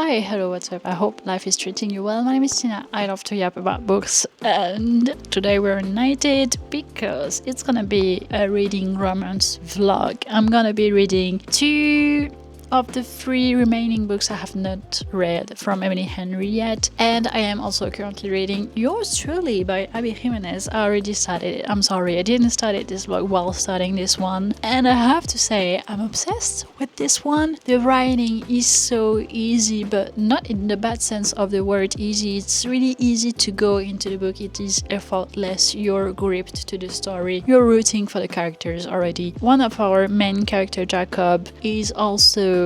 Hi, hello, what's up? I hope life is treating you well. My name is Tina. I love to yap about books, and today we're united because it's gonna be a reading romance vlog. I'm gonna be reading 2 of the 3 remaining books I have not read from Emily Henry yet, and I am also currently reading Yours Truly by Abby Jimenez. I already started it. I'm sorry, I didn't start this vlog while starting this one, and I have to say I'm obsessed with this one. The writing is so easy, but not in the bad sense of the word easy. It's really easy to go into the book. It is effortless. You're gripped to the story. You're rooting for the characters already. One of our main character, Jacob, is also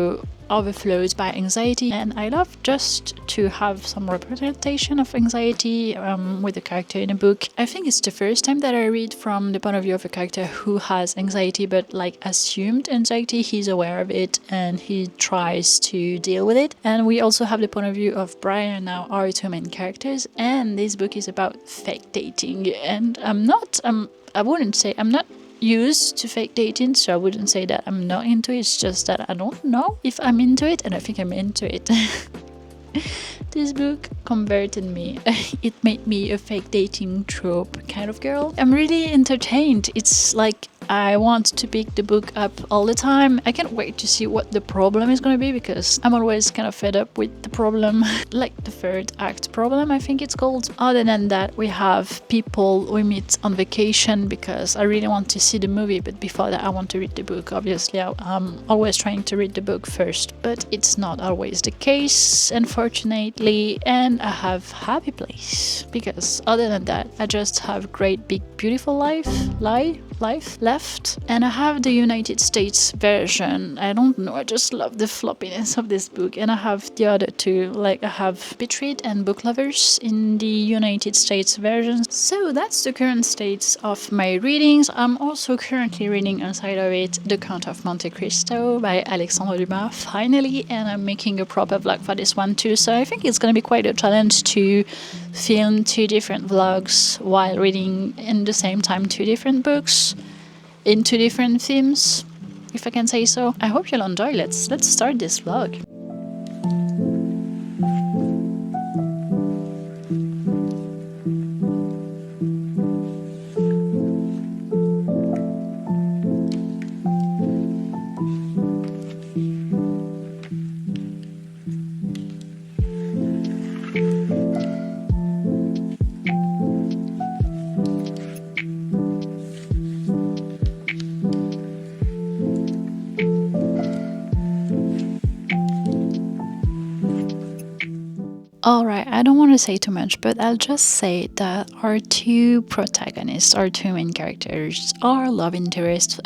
overflowed by anxiety, and I love just to have some representation of anxiety with a character in a book. I think it's the first time that I read from the point of view of a character who has anxiety, but like assumed anxiety. He's aware of it and he tries to deal with it. And we also have the point of view of Brian, now our 2 main characters, and this book is about fake dating. And I wouldn't say I'm not used to fake dating, so I wouldn't say that I'm not into it. It's just that I don't know if I'm into it, and I think I'm into it. This book converted me. It made me a fake dating trope kind of girl. I'm really entertained. It's like I want to pick the book up all the time. I can't wait to see what the problem is going to be, because I'm always kind of fed up with the problem. Like the 3rd act problem, I think it's called. Other than that, we have people we meet on vacation, because I really want to see the movie, but before that I want to read the book. Obviously, I'm always trying to read the book first, but it's not always the case, unfortunately. And I have happy place, because other than that, I just have great big beautiful life left. And I have the United States version. I don't know, I just love the floppiness of this book. And I have the other 2, like I have Betrayed and Book Lovers in the United States version. So that's the current state of my readings. I'm also currently reading inside of it The Count of Monte Cristo by Alexandre Dumas, finally, and I'm making a proper vlog for this one too. So I think it's gonna be quite a challenge to film 2 different vlogs while reading in the same time 2 different books in 2 different themes, if I can say so. I hope you'll enjoy. Let's start this vlog. Alright, I don't want to say too much, but I'll just say that our 2 protagonists, our 2 main characters, are love interests.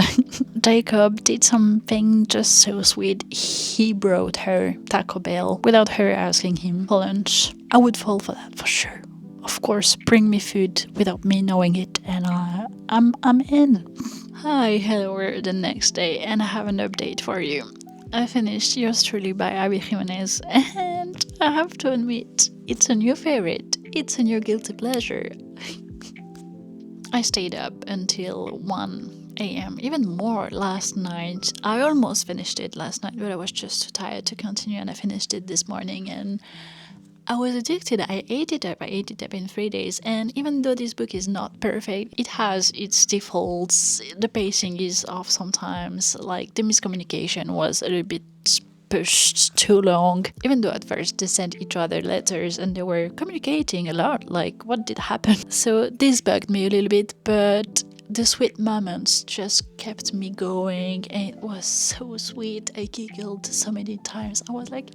Jacob did something just so sweet. He brought her Taco Bell without her asking him for lunch. I would fall for that for sure. Of course, bring me food without me knowing it, and I'm in. Hi, hello, we're the next day, and I have an update for you. I finished Yours Truly by Abby Jimenez, and I have to admit, it's a new favorite. It's a new guilty pleasure. I stayed up until 1 a.m., even more last night. I almost finished it last night, but I was just too tired to continue, and I finished it this morning, and I was addicted. I ate it up in 3 days, and even though this book is not perfect, it has its defaults. The pacing is off sometimes, like the miscommunication was a little bit pushed too long, even though at first they sent each other letters and they were communicating a lot, like what did happen? So this bugged me a little bit, but the sweet moments just kept me going, and it was so sweet. I giggled so many times. I was like,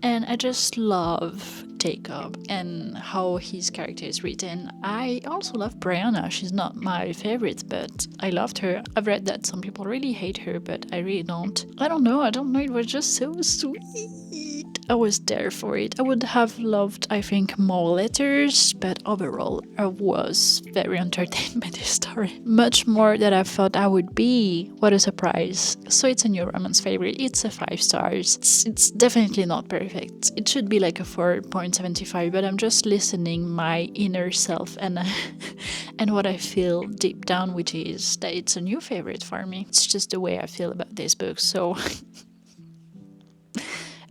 and I just love Jacob and how his character is written. I also love Brianna. She's not my favorite, but I loved her. I've read that some people really hate her, but I really don't. I don't know. It was just so sweet. I was there for it. I would have loved, I think, more letters, but overall, I was very entertained by this story. Much more than I thought I would be. What a surprise. So it's a new romance favorite. It's a 5 stars. It's definitely not perfect. It should be like a 4.75, but I'm just listening my inner self and and what I feel deep down, which is that it's a new favorite for me. It's just the way I feel about this book. So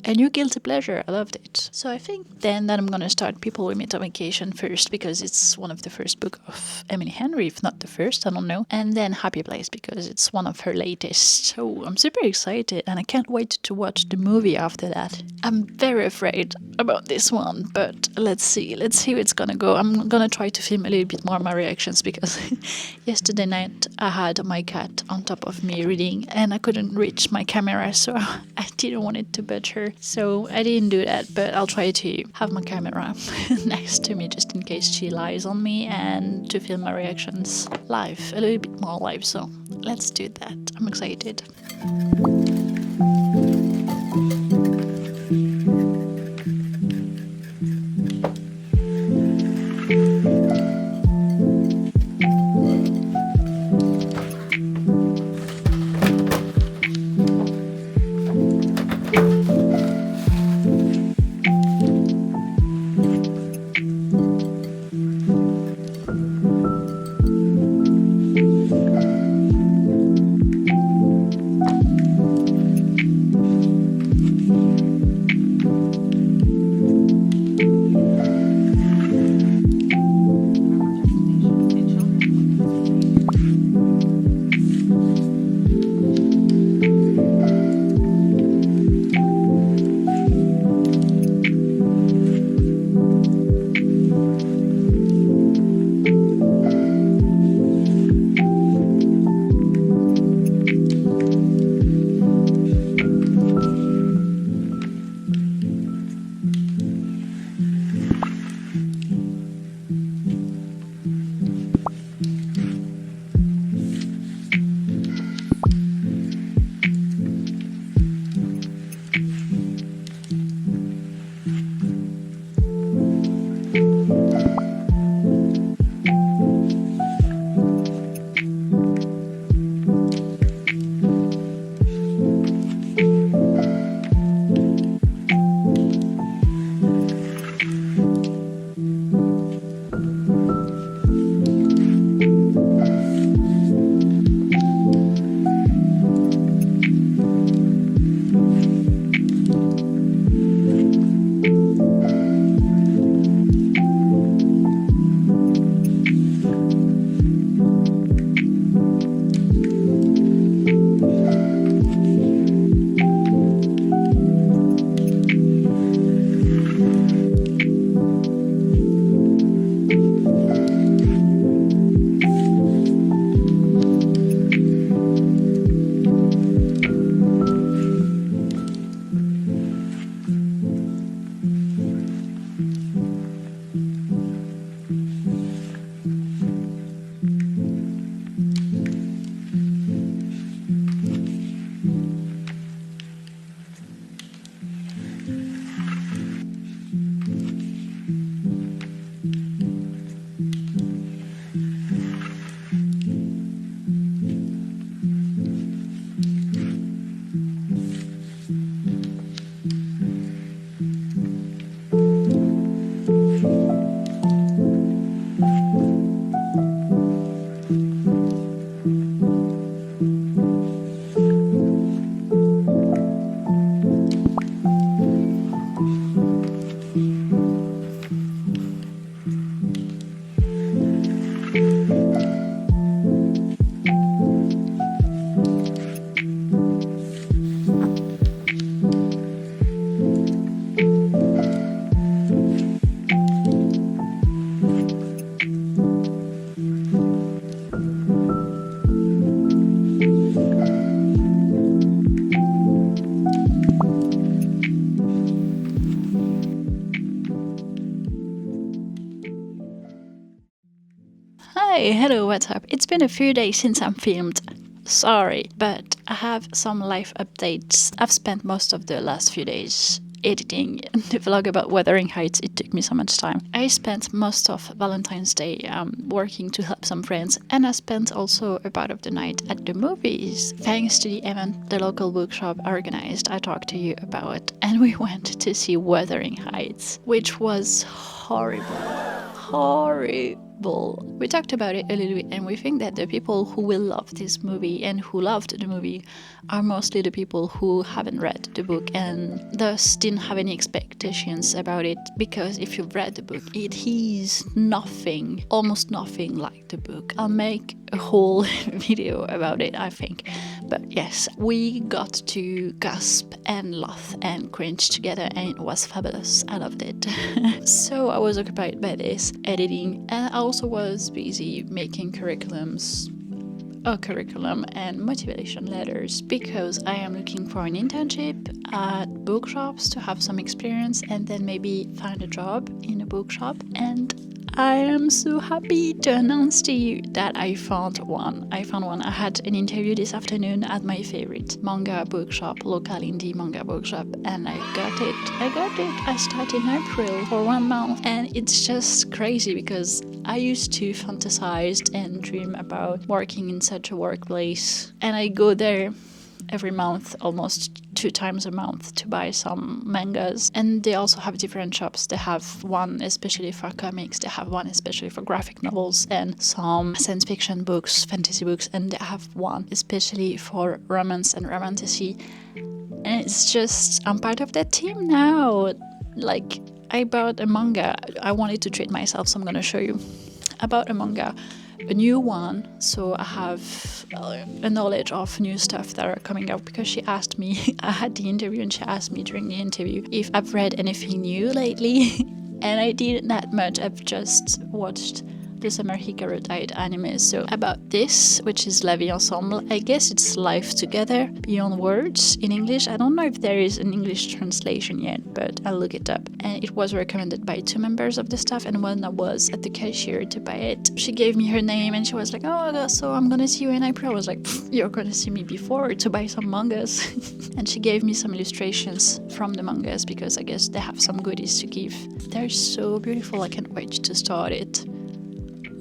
a new guilty pleasure. I loved it. So I think then that I'm gonna start People We Meet on Vacation first, because it's one of the first book of Emily Henry, if not the first, I don't know. And then Happy Place, because it's one of her latest. So I'm super excited, and I can't wait to watch the movie after that. I'm very afraid about this one, but let's see how it's gonna go. I'm gonna try to film a little bit more my reactions, because yesterday night I had my cat on top of me reading and I couldn't reach my camera, so I didn't want it to budge her, so I didn't do that. But I'll try to have my camera next to me just in case she lies on me, and to film my reactions live, a little bit more live. So let's do that. I'm excited. Hi, hello, what's up? It's been a few days since I'm filmed. Sorry, but I have some life updates. I've spent most of the last few days editing the vlog about Wuthering Heights. It took me so much time. I spent most of Valentine's Day working to help some friends, and I spent also a part of the night at the movies. Thanks to the event the local bookshop organized, I talked to you about, and we went to see Wuthering Heights, which was horrible. Horrible. people, we talked about it a little bit, and we think that the people who will love this movie and who loved the movie are mostly the people who haven't read the book and thus didn't have any expectations about it, because if you've read the book, it is nothing, almost nothing like the book. I'll make a whole video about it, I think. But yes, we got to gasp and laugh and cringe together, and it was fabulous. I loved it. So I was occupied by this editing, and I also was busy making a curriculum and motivation letters, because I am looking for an internship at bookshops to have some experience and then maybe find a job in a bookshop. And I am so happy to announce to you that I found one. I had an interview this afternoon at my favorite manga bookshop, local indie manga bookshop, and I got it. I started in April for 1 month, and it's just crazy because I used to fantasize and dream about working in such a workplace, and I go there every month, almost 2 times a month, to buy some mangas. And they also have different shops. They have one especially for comics, they have one especially for graphic novels and some science fiction books, fantasy books, and they have one especially for romance and romantasy. And it's just, I'm part of that team now. Like, I bought a manga. I wanted to treat myself, so I'm gonna show you. I bought a manga, a new one, so I have a knowledge of new stuff that are coming out, because she asked me, I had the interview and she asked me during the interview if I've read anything new lately. And I didn't that much. I've just watched the Summer Hikaru died anime. So about this, which is La Vie Ensemble, I guess it's Life Together Beyond Words in English. I don't know if there is an English translation yet, but I'll look it up. And it was recommended by 2 members of the staff, and when I was at the cashier to buy it, she gave me her name and she was like, oh, so I'm gonna see you in April. I was like, you're gonna see me before to buy some mangas. And she gave me some illustrations from the mangas, because I guess they have some goodies to give. They're so beautiful, I can't wait to start it.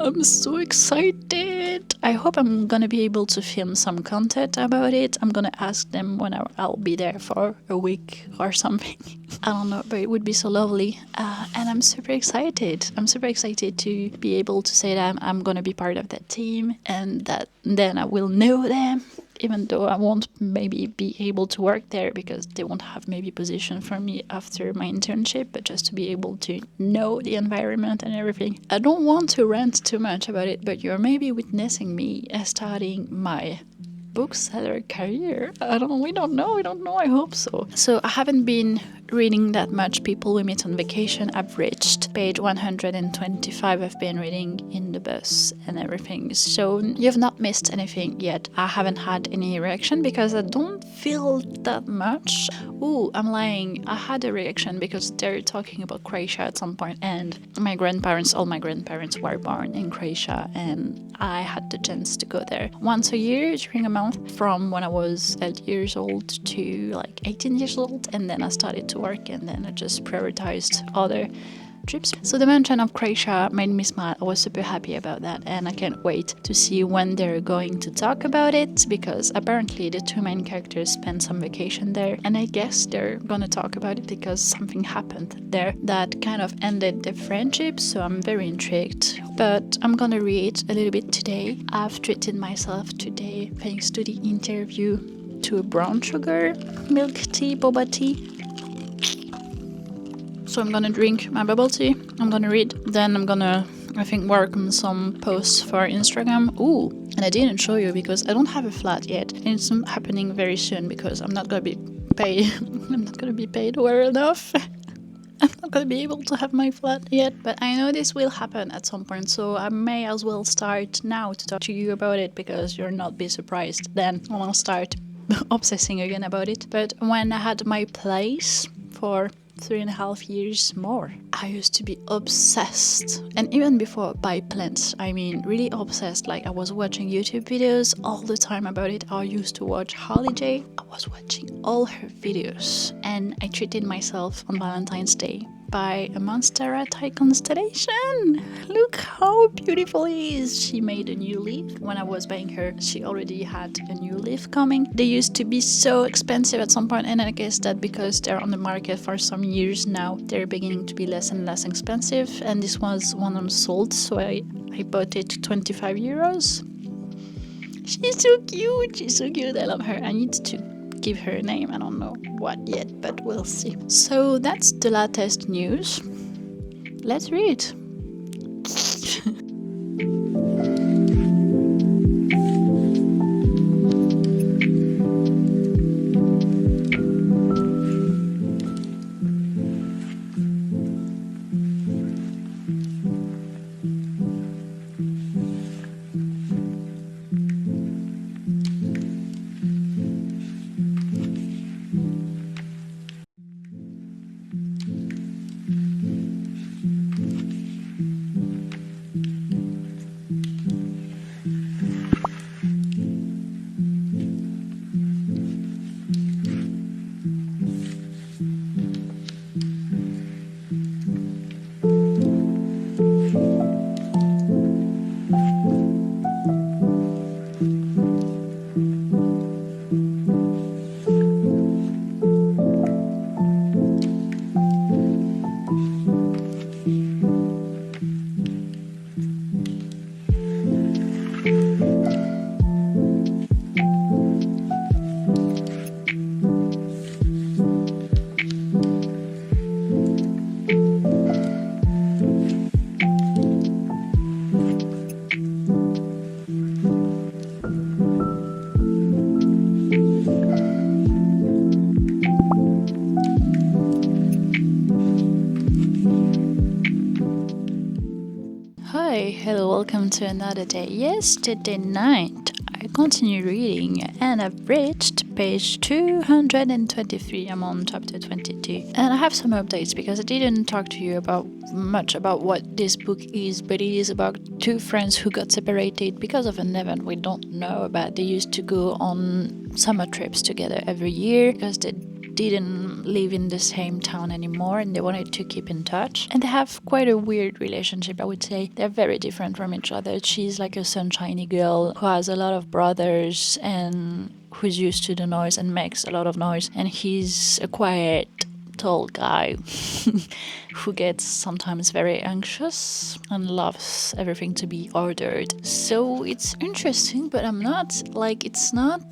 I'm so excited. I hope I'm gonna be able to film some content about it. I'm gonna ask them when I'll be there for a week or something. I don't know, but it would be so lovely. And I'm super excited. I'm super excited to be able to say that I'm gonna be part of that team, and that then I will know them. Even though I won't maybe be able to work there because they won't have maybe position for me after my internship, but just to be able to know the environment and everything. I don't want to rant too much about it, but you're maybe witnessing me starting my bookseller career. We don't know, I hope so. So I haven't been reading that much. People we meet on vacation. I've reached page 125. I've been reading in the bus and everything. So you've not missed anything yet. I haven't had any reaction because I don't feel that much. Ooh, I'm lying. I had a reaction because they're talking about Croatia at some point, and all my grandparents were born in Croatia, and I had the chance to go there once a year during a month from when I was 8 years old to like 18 years old, and then I started to work, and then I just prioritized other trips. So the mention of Croatia made me smile. I was super happy about that, and I can't wait to see when they're going to talk about it, because apparently the 2 main characters spent some vacation there, and I guess they're gonna talk about it because something happened there that kind of ended the friendship, so I'm very intrigued. But I'm gonna read a little bit today. I've treated myself today thanks to the interview to a brown sugar milk tea, boba tea. So I'm gonna drink my bubble tea, I'm gonna read, then I'm gonna, I think, work on some posts for Instagram. Ooh, and I didn't show you because I don't have a flat yet, and it's happening very soon because I'm not gonna be paid. I'm not gonna be paid well enough. I'm not gonna be able to have my flat yet, but I know this will happen at some point, so I may as well start now to talk to you about it, because you'll not be surprised then when I'll start obsessing again about it. But when I had my place for 3.5 years more, I used to be obsessed, and even before by plants, I mean really obsessed. Like, I was watching YouTube videos all the time about it. I used to watch Holiday. I was watching all her videos, and I treated myself on Valentine's Day by a Monstera Thai constellation. Look how beautiful it is. She made a new leaf. When I was buying her, she already had a new leaf coming. They used to be so expensive at some point, and I guess that because they're on the market for some years now, they're beginning to be less and less expensive. And this was one unsold, so I bought it 25 euros. She's so cute. She's so cute. I love her. I need to give her a name. I don't know what yet, but we'll see. So that's the latest news. Let's read. Hello, welcome to another day. Yesterday night I continued reading and I've reached page 223. I'm on chapter 22 and I have some updates because I didn't talk to you much about what this book is, but it is about two friends who got separated because of an event we don't know about. They used to go on summer trips together every year because they didn't live in the same town anymore and they wanted to keep in touch, and they have quite a weird relationship. I would say they're very different from each other. She's like a sunshiny girl who has a lot of brothers and who's used to the noise and makes a lot of noise, and he's a quiet tall guy who gets sometimes very anxious and loves everything to be ordered. So it's interesting, but it's not.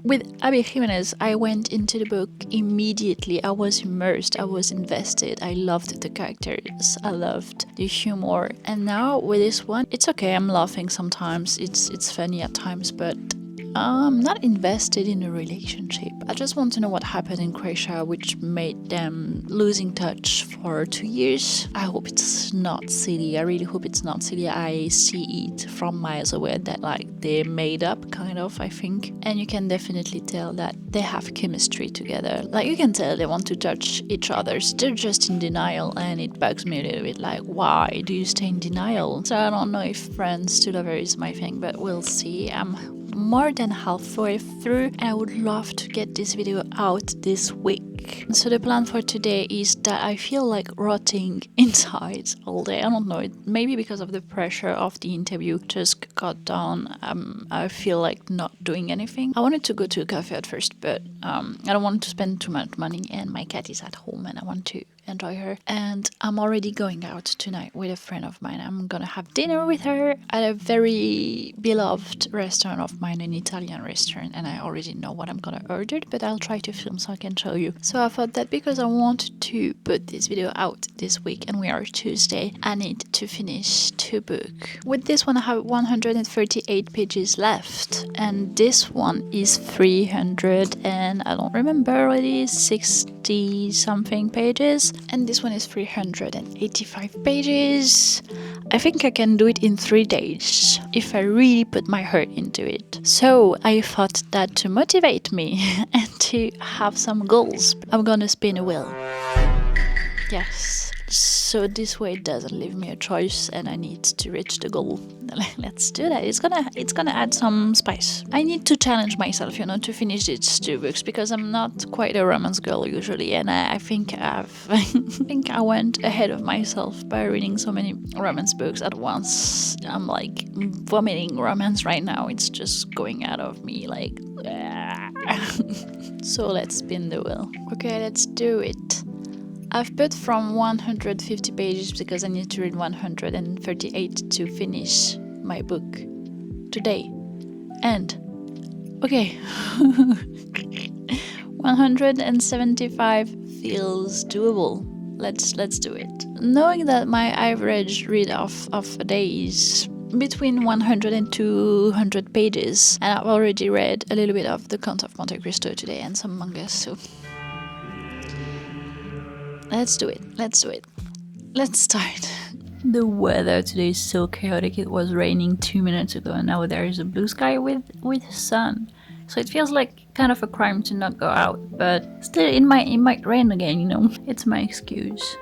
With Abby Jimenez, I went into the book immediately. I was immersed, I was invested, I loved the characters, I loved the humor. And now with this one, it's okay, I'm laughing sometimes, it's funny at times, but I'm not invested in a relationship. I just want to know what happened in Croatia, which made them losing touch for 2 years. I hope it's not silly. I really hope it's not silly. I see it from miles away that they made up, kind of, I think. And you can definitely tell that they have chemistry together. You can tell they want to touch each other. They're just in denial, and it bugs me a little bit. Why do you stay in denial? So I don't know if friends to lover is my thing, but we'll see. I'm more than halfway through and I would love to get this video out this week. So the plan for today is that I feel like rotting inside all day. I don't know, maybe because of the pressure of the interview just got down. I feel like not doing anything. I wanted to go to a cafe at first, but I don't want to spend too much money, and my cat is at home and I want to enjoy her. And I'm already going out tonight with a friend of mine. I'm gonna have dinner with her at a very beloved restaurant of mine, an Italian restaurant, and I already know what I'm gonna order, but I'll try to film so I can show you. So I thought that because I want to put this video out this week and we are Tuesday, I need to finish 2 books. With this one I have 138 pages left, and this one is 300 and I don't remember already, 60 something pages, and this one is 385 pages. I think I can do it in 3 days if I really put my heart into it. So I thought that to motivate me and to have some goals, I'm gonna spin a wheel. Yes, So this way it doesn't leave me a choice and I need to reach the goal. Let's do that. It's gonna add some spice. I need to challenge myself, to finish these 2 books because I'm not quite a romance girl usually, and I think I think I went ahead of myself by reading so many romance books at once. I'm like vomiting romance right now. It's just going out of me like. So let's spin the wheel. Okay, let's do it. I've put from 150 pages because I need to read 138 to finish my book today. And okay, 175 feels doable. Let's do it. Knowing that my average read of a day is between 100 and 200 pages, and I've already read a little bit of The Count of Monte Cristo today and some manga, so let's do it. Let's start. The weather today is so chaotic. It was raining 2 minutes ago and now there is a blue sky with sun. So it feels like kind of a crime to not go out, but still it might rain again, It's my excuse.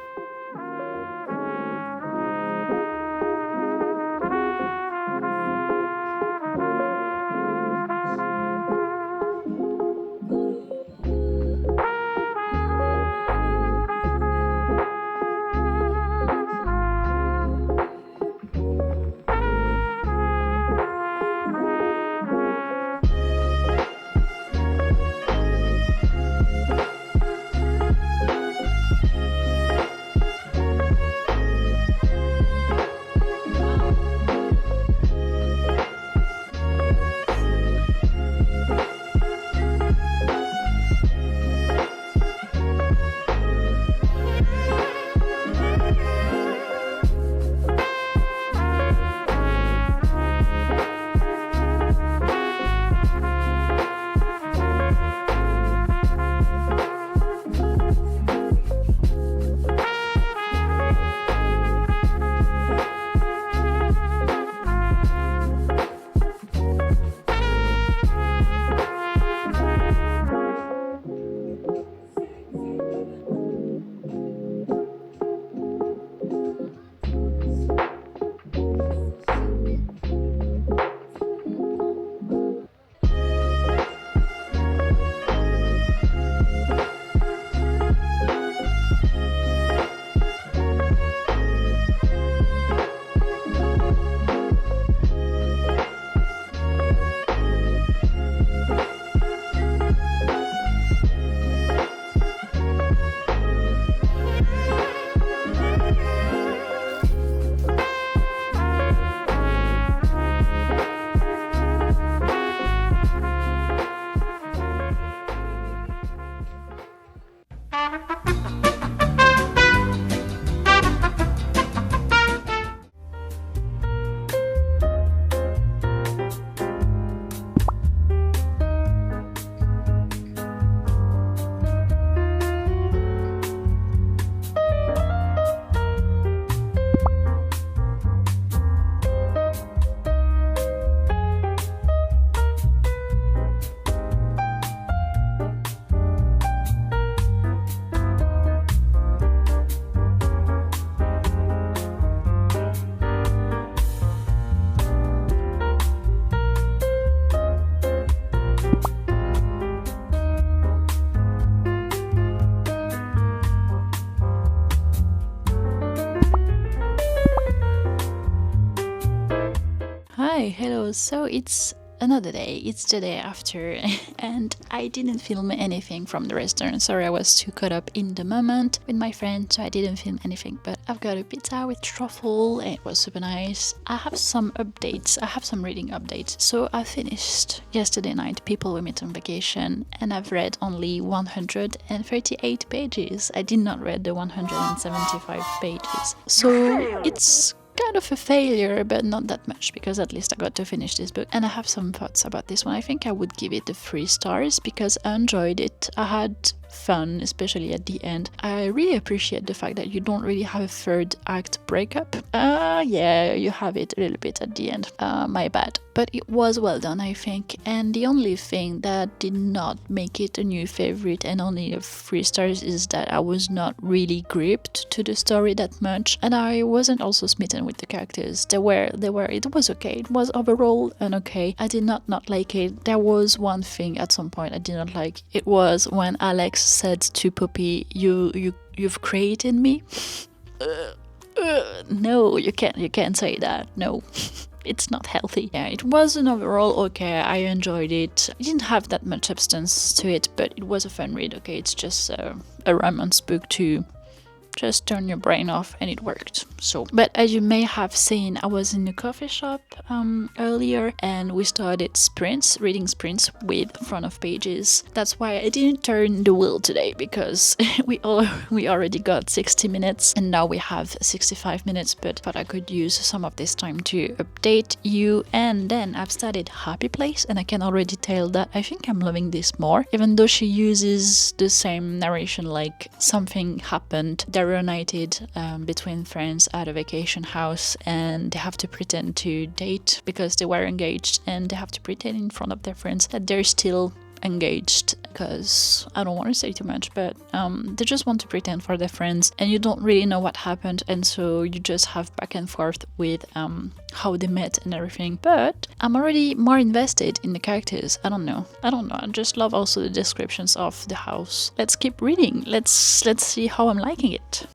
Hello, so it's another day, it's the day after, and I didn't film anything from the restaurant. Sorry, I was too caught up in the moment with my friend, so I didn't film anything, but I've got a pizza with truffle and it was super nice. I have some updates, I have some reading updates. So I finished yesterday night People We Met on Vacation, and I've read only 138 pages. I did not read the 175 pages, so it's kind of a failure, but not that much, because at least I got to finish this book. And I have some thoughts about this one. I think I would give it 3 stars because I enjoyed it. I had fun, especially at the end. I really appreciate the fact that you don't really have a third act breakup. Yeah, you have it a little bit at the end. My bad. But it was well done, I think. And the only thing that did not make it a new favorite and only a 3 stars is that I was not really gripped to the story that much, and I wasn't also smitten with the characters. It was okay. It was overall an okay. I did not like it. There was one thing at some point I did not like. It was when Alex said to Poppy, you've created me. No, you can't say that. No. It's not healthy. Yeah, it was an overall okay. I enjoyed it. It didn't have that much substance to it, but it was a fun read. Okay, it's just a romance book to just turn your brain off, and it worked. So, but as you may have seen, I was in a coffee shop earlier, and we started reading sprints with front of pages. That's why I didn't turn the wheel today, because we already got 60 minutes and now we have 65 minutes, but thought I could use some of this time to update you. And then I've started Happy Place, and I can already tell that I think I'm loving this more, even though she uses the same narration, like something happened. They're reunited between friends at a vacation house, and they have to pretend to date because they were engaged, and they have to pretend in front of their friends that they're still engaged, because I don't want to say too much, but they just want to pretend for their friends, and you don't really know what happened, and so you just have back and forth with how they met and everything. But I'm already more invested in the characters. I don't know. I just love also the descriptions of the house. Let's keep reading. Let's see how I'm liking it.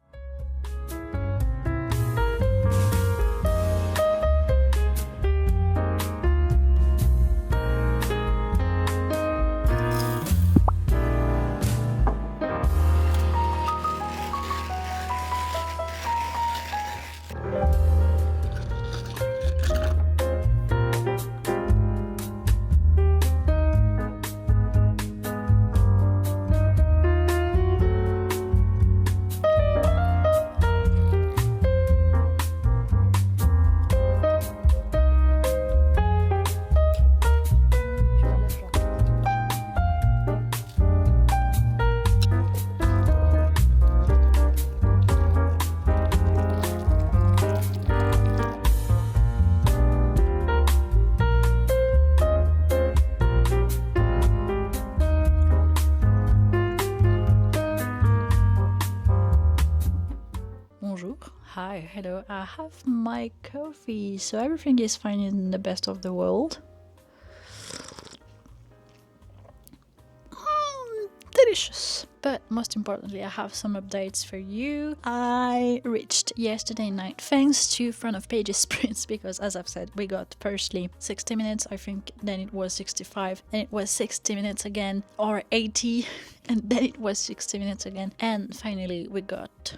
Hi, hello. I have my coffee, so everything is fine in the best of the world. Delicious. But most importantly, I have some updates for you. I reached yesterday night thanks to front of pages sprints, because as I've said, we got firstly 60 minutes, I think, then it was 65, then it was 60 minutes again, or 80, and then it was 60 minutes again, and finally we got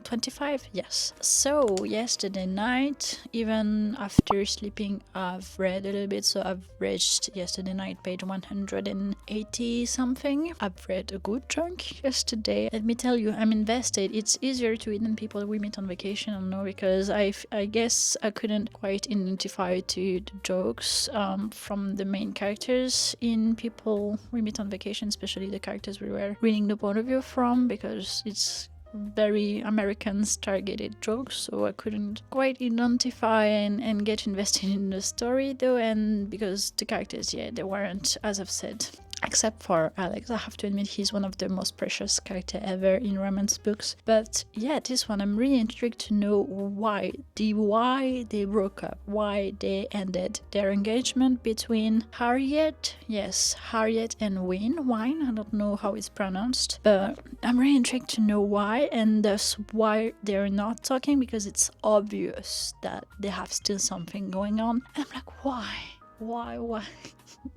25, yes. So yesterday night, even after sleeping, I've read a little bit, so I've reached yesterday night page 180 something. I've read a good chunk yesterday. Let me tell you, I'm invested. It's easier to read than people we meet on vacation, I don't know, because I guess I couldn't quite identify to the jokes from the main characters in people we meet on vacation, especially the characters we were reading the point of view from, because it's very Americans targeted jokes, so I couldn't quite identify and get invested in the story though. And because the characters, yeah, they weren't, as I've said, except for Alex. I have to admit, he's one of the most precious characters ever in romance books. But yeah, this one I'm really intrigued to know why they broke up, why they ended their engagement between Harriet and Wine. I don't know how it's pronounced, but I'm really intrigued to know why, and thus why they're not talking, because it's obvious that they have still something going on. And I'm like, why?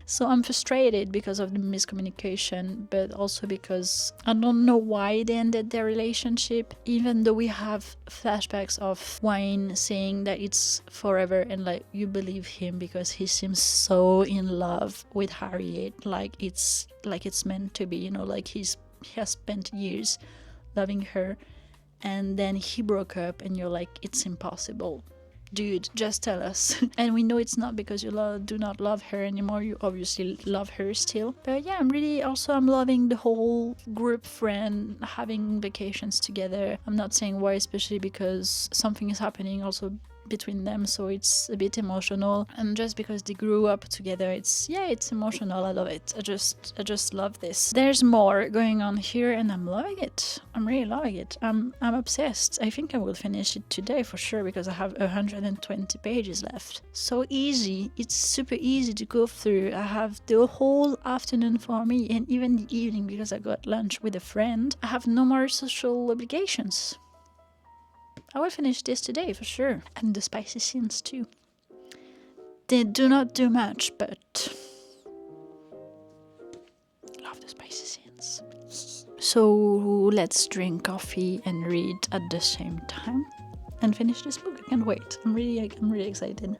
So I'm frustrated because of the miscommunication, but also because I don't know why they ended their relationship, even though we have flashbacks of Wine saying that it's forever, and like you believe him because he seems so in love with Harriet, like it's meant to be, you know, like he has spent years loving her, and then he broke up and you're like, it's impossible. dude, just tell us. And we know it's not because you do not love her anymore. You obviously love her still. But yeah, I'm loving the whole group friend having vacations together. I'm not saying why, especially because something is happening also between them, so it's a bit emotional, and just because they grew up together, it's emotional. I love it. I just love this. There's more going on here, and I'm loving it. I'm really loving it. I'm obsessed. I think I will finish it today for sure, because I have 120 pages left. So easy. It's super easy to go through. I have the whole afternoon for me, and even the evening, because I got lunch with a friend. I have no more social obligations. I will finish this today for sure. And the spicy scenes too. They do not do much, but love the spicy scenes. So let's drink coffee and read at the same time and finish this book. I can't wait. I'm really excited.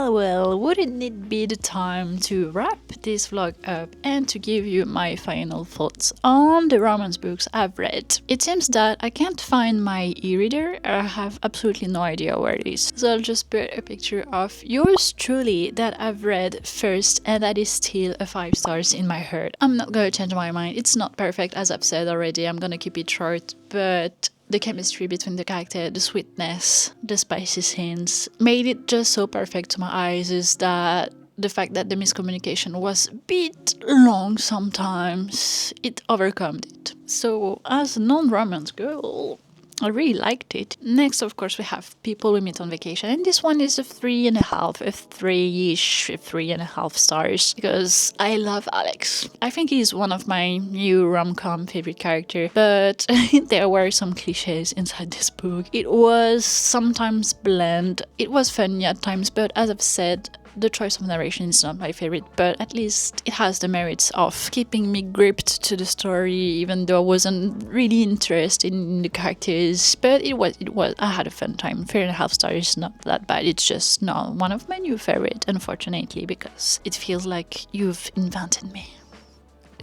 Well, wouldn't it be the time to wrap this vlog up and to give you my final thoughts on the romance books I've read? It seems that I can't find my e-reader. I have absolutely no idea where it is. So I'll just put a picture of yours truly that I've read first, and that is still a 5 stars in my heart. I'm not gonna change my mind. It's not perfect, as I've said already. I'm gonna keep it short, but the chemistry between the character, the sweetness, the spicy scenes made it just so perfect to my eyes. Is that the fact that the miscommunication was a bit long sometimes, it overcome it. So as a non-romance girl, I really liked it. Next, of course, we have People We Meet on Vacation, and this one is a 3.5 stars, because I love Alex. I think he's one of my new rom-com favorite character, but there were some cliches inside this book. It was sometimes bland. It was funny at times, but as I've said, the choice of narration is not my favorite, but at least it has the merits of keeping me gripped to the story, even though I wasn't really interested in the characters. But it was. I had a fun time. 3.5 stars is not that bad. It's just not one of my new favorite, unfortunately, because it feels like you've invented me.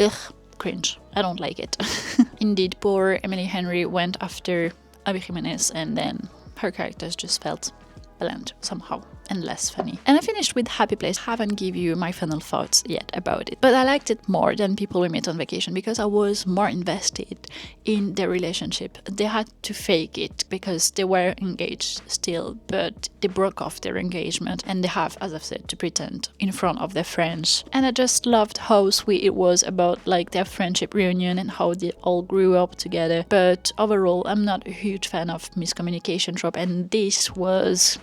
Ugh, cringe. I don't like it. Indeed, poor Emily Henry went after Abby Jimenez, and then her characters just felt bland somehow and less funny. And I finished with Happy Place. Haven't give you my final thoughts yet about it, but I liked it more than People We Met on Vacation because I was more invested in their relationship. They had to fake it because they were engaged still, but they broke off their engagement and they have, as I've said, to pretend in front of their friends. And I just loved how sweet it was about like their friendship reunion and how they all grew up together. But overall, I'm not a huge fan of miscommunication trope, and this was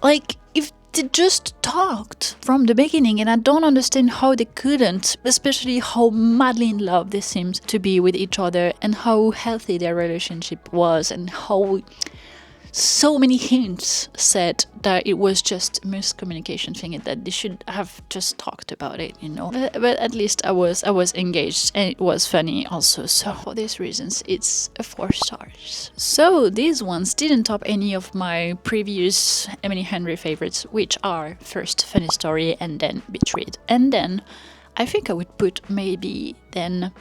like, if they just talked from the beginning, and I don't understand how they couldn't, especially how madly in love they seemed to be with each other and how healthy their relationship was, and how so many hints said that it was just a miscommunication thing and that they should have just talked about it, you know. But at least I was engaged, and it was funny also. So for these reasons, it's a 4 stars. So these ones didn't top any of my previous Emily Henry favorites, which are first Funny Story and then Beach Read. And then I think I would put maybe then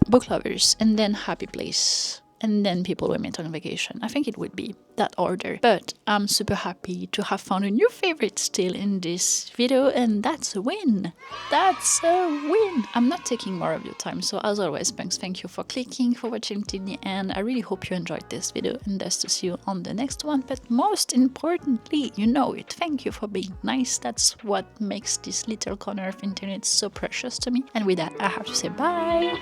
Book Lovers and then Happy Place and then People We Met on Vacation. I think it would be that order. But I'm super happy to have found a new favorite still in this video, and that's a win. That's a win. I'm not taking more of your time, so as always, thank you for clicking, for watching till the end. I really hope you enjoyed this video, and thus to see you on the next one. But most importantly, you know it, thank you for being nice. That's what makes this little corner of internet so precious to me. And with that, I have to say bye.